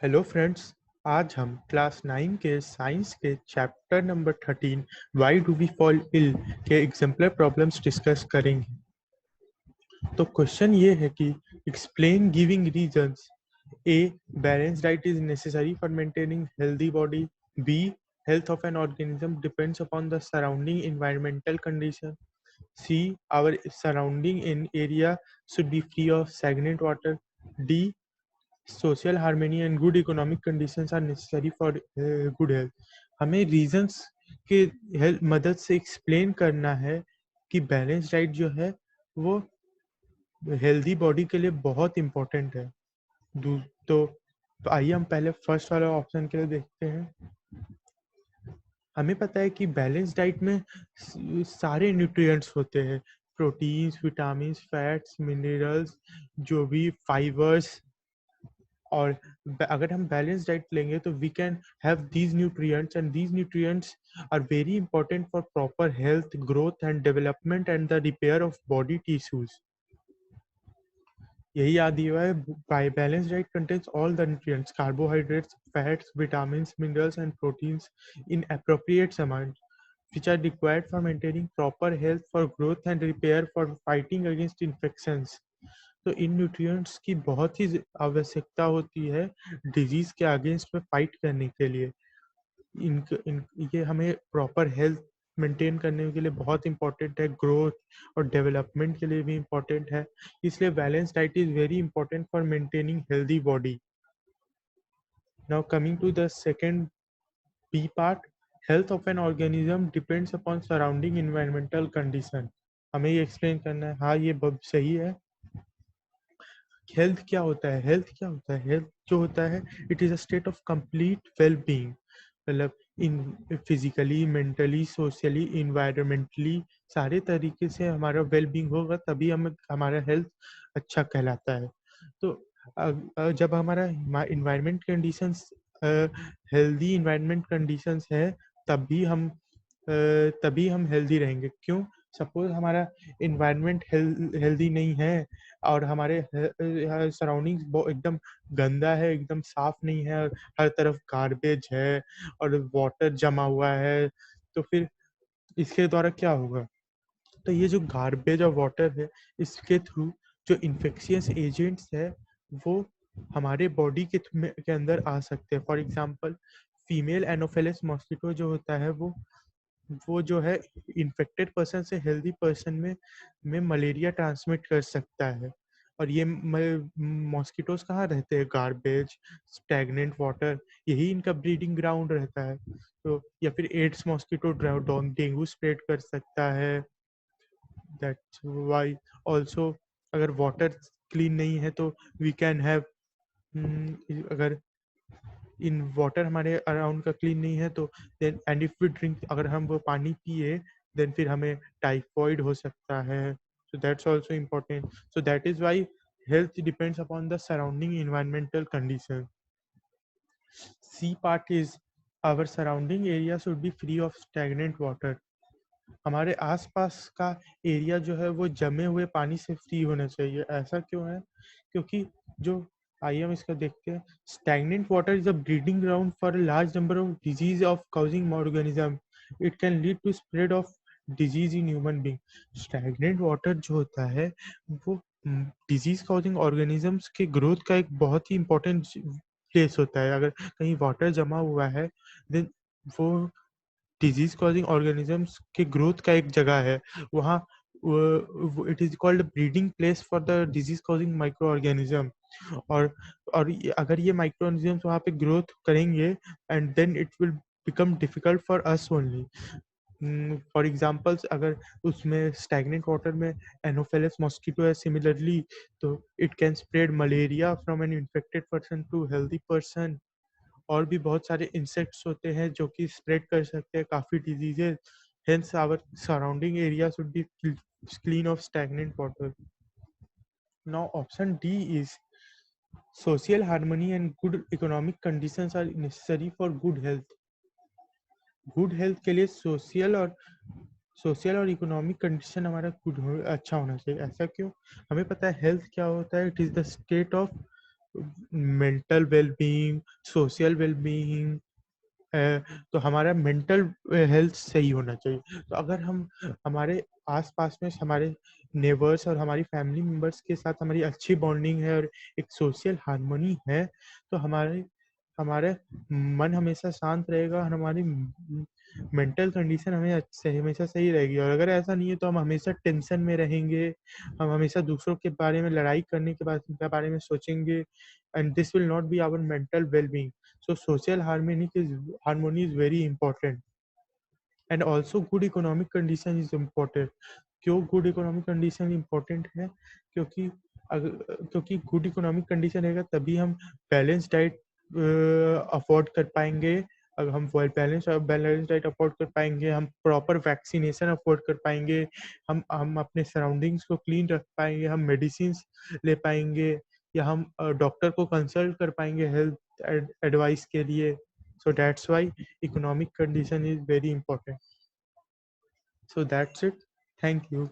Hello friends. आज हम class 9 के साइंस के chapter number 13 why do we fall ill के एग्जाम्पलर प्रॉब्लम्स डिस्कस करेंगे। तो क्वेश्चन ये है कि explain giving reasons. A, balance diet is necessary for maintaining healthy body. B, health of an organism depends upon the surrounding environmental condition. C, our surrounding in area should be free of stagnant water. D, social harmony and good economic conditions are necessary for good health. हमें reasons के help मदद से explain करना है कि balance diet जो है वो हेल्दी बॉडी के लिए बहुत इम्पोर्टेंट है। तो आइए हम पहले फर्स्ट वाला ऑप्शन के लिए देखते हैं। हमें पता है कि बैलेंस डाइट में सारे न्यूट्रिएंट्स होते हैं, प्रोटीन्स, विटामिन्स, फैट्स, मिनरल्स, जो भी फाइबर्स। और अगर हम बैलेंस डाइट लेंगे तो we can have these nutrients and these nutrients are very important for proper health, growth and development and the repair of body tissues. यही याद दिया है, balance diet contains all the nutrients, carbohydrates, fats, vitamins, minerals and proteins in appropriate amounts, which are required for maintaining proper health, for growth and repair, for fighting against infections. तो इन nutrients की बहुत ही आवश्यकता होती है disease के against में fight करने के लिए। ये हमें प्रॉपर हेल्थ मेंटेन करने के लिए बहुत इंपॉर्टेंट है, ग्रोथ और डेवलपमेंट के लिए भी इम्पोर्टेंट है। इसलिए balance diet is very important for maintaining healthy body. Now coming to the second B part, health of an organism depends upon surrounding environmental condition. हमें ये एक्सप्लेन करना है। हाँ, ये सही है। हेल्थ क्या होता है? हेल्थ क्या होता है? हेल्थ जो होता है, it is a state of complete well being. मतलब इन फिजिकली, मेंटली, सोशली, इन्वायरमेंटली सारे तरीके से हमारा वेल बीइंग होगा तभी हम हमारा हेल्थ अच्छा कहलाता है। तो जब हमारा environment conditions healthy environment conditions है तभी हम हेल्दी रहेंगे। क्यों? सपोज हमारा इन्वायरमेंट हेल्दी नहीं है और हमारे सराउंडिंग्स एकदम गंदा है, एकदम साफ नहीं है और हर तरफ गार्बेज है और वाटर जमा हुआ है, तो फिर इसके द्वारा क्या होगा? तो ये जो गार्बेज और वाटर है, इसके थ्रू जो इन्फेक्शियस एजेंट्स है वो हमारे बॉडी के अंदर आ सकते हैं। फॉर एग्जांपल, फीमेल एनोफेलिस मॉस्किटो जो होता है वो जो है इन्फेक्टेड पर्सन से हेल्दी पर्सन में मलेरिया ट्रांसमिट कर सकता है। और ये मॉस्किटोज कहाँ रहते हैं? गार्बेज, स्टैग्नेंट वाटर, यही इनका ब्रीडिंग ग्राउंड रहता है। तो या फिर एड्स मॉस्किटो डेंगू स्प्रेड कर सकता है। दैट्स वाई ऑल्सो, अगर वाटर क्लीन नहीं है तो वी कैन हैव, अगर इन वाटर हमारे अराउंड का क्लीन नहीं है तो then and if we drink, अगर हम वो पानी पिए देन फिर हमें टाइफॉइड हो सकता है। So that's also important. So that is why health depends upon the surrounding environmental condition. C part is, our surrounding area should be free of stagnant water. हमारे आसपास का एरिया जो है वो जमे हुए पानी से फ्री होना चाहिए। ऐसा क्यों है? क्योंकि जो, आइए हम इसका देखते हैं। Stagnant water is a breeding ground for a large number of disease of causing organism. It can lead to spread of disease in human being. Stagnant water जो होता है वो डिजीज काउजिंग ऑर्गेनिजम्स के ग्रोथ का एक बहुत ही important place होता है। अगर कहीं वाटर जमा हुआ है देन वो डिजीज कॉजिंग ऑर्गेनिजम्स के ग्रोथ का एक जगह है। वहाँ it is called breeding place for the disease causing micro organism. और अगर ये माइक्रो ऑर्गेनिजम्स वहाँ पे ग्रोथ करेंगे and then it will become difficult for us only. For examples, अगर उसमें स्टैग्नेंट वाटर में एनोफेलस मॉस्किटो है सिमिलरली, तो it can spread malaria from an infected person to healthy person. और भी बहुत सारे इंसेक्ट्स होते हैं जो कि स्प्रेड कर सकते हैं काफ़ी diseases. Hence our surrounding area should be clean of stagnant water. Now option D is, social harmony and good economic conditions are necessary for good health. Good health के लिए सोशल और इकोनॉमिक कंडीशन हमारा अच्छा होना चाहिए। ऐसा क्यों? हमें पता है हेल्थ क्या होता है, it is the state of mental well-being, social well-being है, तो हमारा मेंटल हेल्थ सही होना चाहिए। तो अगर हम हमारे आस-पास में हमारे नेबर्स और हमारी फैमिली मेंबर्स के साथ हमारी अच्छी बॉन्डिंग है और एक सोशल हार्मनी है, तो हमारे हमारे मन हमेशा शांत रहेगा और हमारी मेंटल कंडीशन हमेशा सही रहेगी। और अगर ऐसा नहीं है तो हम हमेशा टेंशन में रहेंगे, हम हमेशा दूसरों के बारे में लड़ाई करने के बारे में सोचेंगे, and this will not be our mental well-being. So social harmony is very important, and also good economic condition is important. क्यों गुड इकोनॉमिक कंडीशन इम्पोर्टेंट है? क्योंकि क्योंकि गुड इकोनॉमिक कंडीशन रहेगा तभी हम बैलेंस डाइट अफोर्ड कर पाएँगे। अगर हम बैलेंस डाइट अफोर्ड कर पाएँगे, हम प्रॉपर वैक्सीनेशन अफोर्ड कर पाएँगे, हम अपने सराउंडिंग्स को क्लीन रख पाएँगे, हम मेडिसिन्स ले पाएँगे, या हम डॉक्टर को कंसल्ट कर पाएँगे हेल्थ एडवाइस के लिए। So that's why economic condition is very important. So that's it. Thank you.